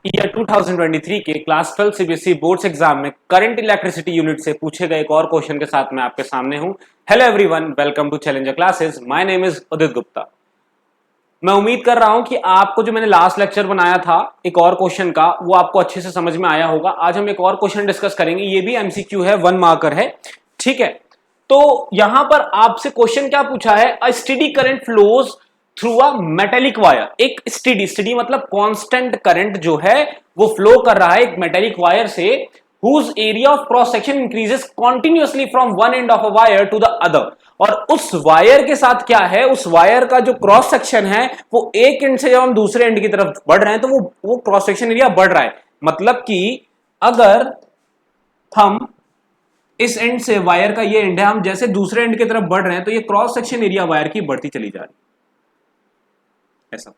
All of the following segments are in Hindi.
ईयर 2023 के क्लास 12 सीबीएसई बोर्ड्स एग्जाम में करंट इलेक्ट्रिसिटी यूनिट से पूछे गए एक और क्वेश्चन के साथ मैं आपके सामने हूं। Hello everyone, welcome to challenger classes. My name is Udit Gupta. मैं उम्मीद कर रहा हूं कि आपको जो मैंने लास्ट लेक्चर बनाया था एक और क्वेश्चन का, वो आपको अच्छे से समझ में आया होगा। आज हम एक और क्वेश्चन डिस्कस करेंगे। ये भी एमसीक्यू है, 1 मार्कर है, ठीक है। तो यहां पर आपसे क्वेश्चन क्या पूछा है, a steady current flows through a metallic wire. एक स्टेडी मतलब कांस्टेंट करंट जो है वो फ्लो कर रहा है एक मेटेलिक वायर से, whose area of cross section increases continuously from one end of a wire to the other। और उस वायर के साथ क्या है, उस वायर का जो क्रॉस सेक्शन है वो एक एंड से जब हम दूसरे एंड की तरफ बढ़ रहे हैं तो वो क्रॉस सेक्शन एरिया बढ़ रहा है। मतलब कि अगर हम इस एंड से, वायर का ये एंड है, हम जैसे दूसरे एंड की तरफ बढ़ रहे हैं तो ये क्रॉस सेक्शन एरिया वायर की बढ़ती चली जा रही है। ऐसा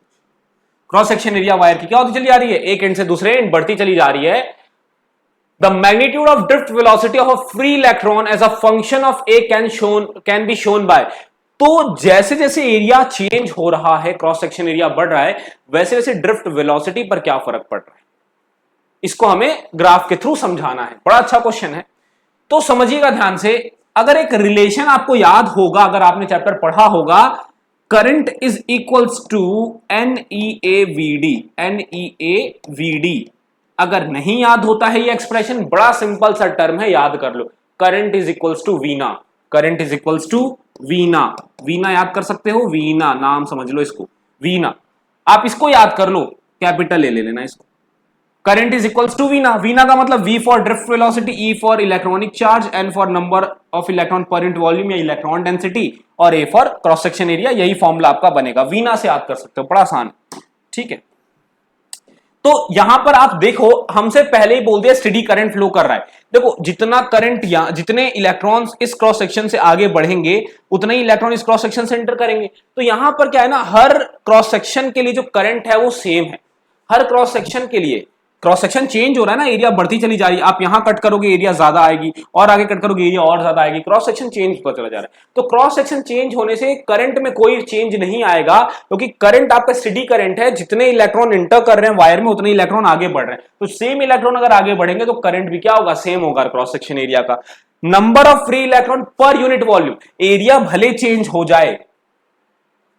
क्रॉस सेक्शन एरिया वायर की क्या होती चली जा रही है, एक एंड से दूसरे एंड बढ़ती चली जा रही है। The magnitude of drift velocity of a free electron as a function of A can be shown by। तो जैसे जैसे एरिया चेंज हो रहा है, क्रॉस सेक्शन एरिया बढ़ रहा है, वैसे वैसे ड्रिफ्ट वेलोसिटी पर क्या फर्क पड़ रहा है, इसको हमें ग्राफ के थ्रू समझाना है। बड़ा अच्छा क्वेश्चन है, तो समझिएगा ध्यान से। अगर एक रिलेशन आपको याद होगा, अगर आपने चैप्टर पढ़ा होगा, current is equals to NEAVD। NEAVD अगर नहीं याद होता है ये एक्सप्रेशन, बड़ा सिंपल सा टर्म है, याद कर लो। Current is equals to Veena. Current is equals to Veena. Veena याद कर सकते हो, वीना नाम समझ लो इसको, वीना। आप इसको याद कर लो, कैपिटल ले लेना इसको। Current is equals to Veena. वीना का मतलब V for drift velocity, E for electronic charge, N for number of electron per unit volume या इलेक्ट्रॉन डेंसिटी, और A for cross section area. यही फॉर्मूला आपका बनेगा, वीना से याद कर सकते हो, बड़ा आसान, ठीक है। तो यहां पर आप देखो, हमसे पहले ही बोल दिया स्टेडी करंट फ्लो कर रहा है। देखो जितना करंट या जितने इलेक्ट्रॉन्स इस क्रॉस सेक्शन से आगे बढ़ेंगे उतने ही इलेक्ट्रॉन इस क्रॉस सेक्शन से एंटर करेंगे। तो यहां पर क्या है ना, हर क्रॉस सेक्शन के लिए जो करंट है वो सेम है। हर क्रॉस सेक्शन के लिए क्रॉस सेक्शन चेंज हो रहा है ना, एरिया बढ़ती चली जा रही है। आप यहां कट करोगे एरिया ज्यादा आएगी, और आगे कट करोगे एरिया और ज्यादा आएगी। क्रॉस सेक्शन चेंज होता चला जा रहा है। तो क्रॉस सेक्शन चेंज होने से करंट में कोई चेंज नहीं आएगा, क्योंकि करंट आपका स्टेडी करंट है। जितने इलेक्ट्रॉन इंटर कर रहे हैं वायर में उतने इलेक्ट्रॉन आगे बढ़ रहे हैं। तो सेम इलेक्ट्रॉन अगर आगे बढ़ेंगे तो करंट भी क्या होगा, सेम होगा क्रॉस सेक्शन एरिया का। Number of free electron per unit volume, area भले चेंज हो जाए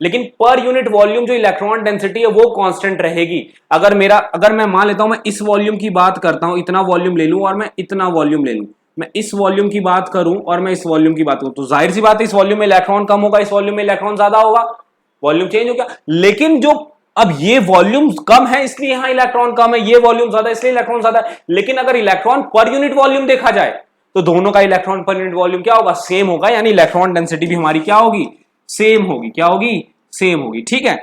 लेकिन पर यूनिट वॉल्यूम जो इलेक्ट्रॉन डेंसिटी है वो कांस्टेंट रहेगी। अगर मैं मान लेता हूं, मैं इस वॉल्यूम की बात करता हूं, इतना वॉल्यूम ले लूं और मैं इतना वॉल्यूम ले लूं, मैं इस वॉल्यूम की बात करूं और मैं इस वॉल्यूम की बात करूं, तो जाहिर सी बात है इस वॉल्यूम में इलेक्ट्रॉन कम होगा, इस वॉल्यूम में इलेक्ट्रॉन ज्यादा होगा, वॉल्यूम चेंज हो गया। लेकिन जो अब ये वॉल्यूम कम है इसलिए यहां इलेक्ट्रॉन कम है, ये वॉल्यूम ज्यादा इसलिए इलेक्ट्रॉन ज्यादा है। लेकिन अगर इलेक्ट्रॉन पर यूनिट वॉल्यूम देखा जाए तो दोनों का इलेक्ट्रॉन पर यूनिट वॉल्यूम क्या होगा, सेम होगा। यानी इलेक्ट्रॉन डेंसिटी भी हमारी क्या होगी, सेम होगी। क्या होगी, सेम होगी, ठीक है।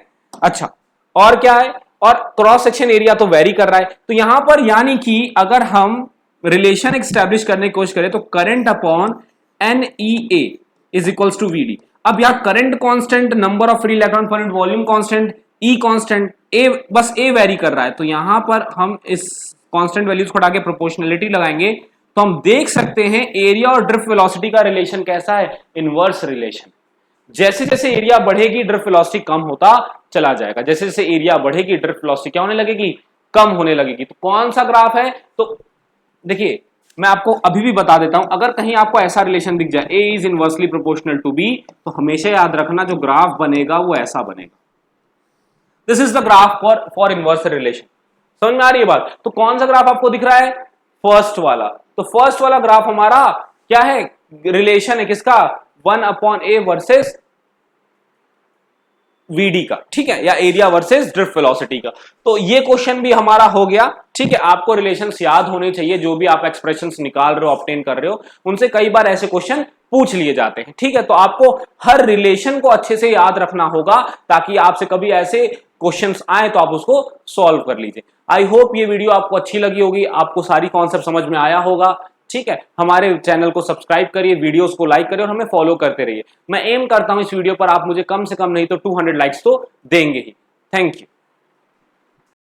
अच्छा, और क्या है, और क्रॉस सेक्शन एरिया तो वेरी कर रहा है। तो यहां पर यानी कि अगर हम रिलेशन एस्टैब्लिश करने की कोशिश करें तो current upon NEA is equals to VD। अब यहां current constant, number of free electron per unit volume constant, E constant, A बस A वेरी कर रहा है। तो यहां पर हम इस कांस्टेंट वैल्यूज को हटा के प्रोपोर्शनलिटी लगाएंगे तो हम देख सकते हैं एरिया और ड्रिफ्ट वेलोसिटी का रिलेशन कैसा है, इनवर्स रिलेशन। जैसे जैसे एरिया बढ़ेगी ड्रिफ्ट वेलोसिटी कम होता चला जाएगा, जैसे जैसे एरिया बढ़ेगी ड्रिफ्ट वेलोसिटी क्या होने लगेगी, कम होने लगेगी। तो कौन सा ग्राफ है, तो देखिए मैं आपको अभी भी बता देता हूं, अगर कहीं आपको ऐसा रिलेशन दिख जाए A is inversely proportional to B, तो हमेशा याद रखना जो ग्राफ बनेगा वो ऐसा बनेगा। This is the graph for inverse relation. समझ में आ रही है बात। तो कौन सा ग्राफ आपको दिख रहा है, फर्स्ट वाला। तो फर्स्ट वाला ग्राफ हमारा क्या है, रिलेशन है किसका, 1/A वर्सेस VD का, ठीक है, या एरिया वर्सेस ड्रिफ्ट वेलोसिटी का। तो ये क्वेश्चन भी हमारा हो गया, ठीक है। आपको रिलेशंस याद होने चाहिए, जो भी आप एक्सप्रेशंस निकाल रहे हो, ऑब्टेन कर रहे हो, उनसे कई बार ऐसे क्वेश्चन पूछ लिए जाते हैं, ठीक है। तो आपको हर रिलेशन को अच्छे से याद रखना होगा ताकि आपसे कभी ऐसे क्वेश्चंस आए तो आप उसको सॉल्व कर लीजिए। आई होप ये वीडियो आपको अच्छी लगी होगी, आपको सारी कॉन्सेप्ट समझ में आया होगा, ठीक है। हमारे चैनल को सब्सक्राइब करिए, वीडियोस को लाइक करिए और हमें फॉलो करते रहिए। मैं एम करता हूं इस वीडियो पर आप मुझे कम से कम नहीं तो 200 लाइक्स तो देंगे ही। Thank you.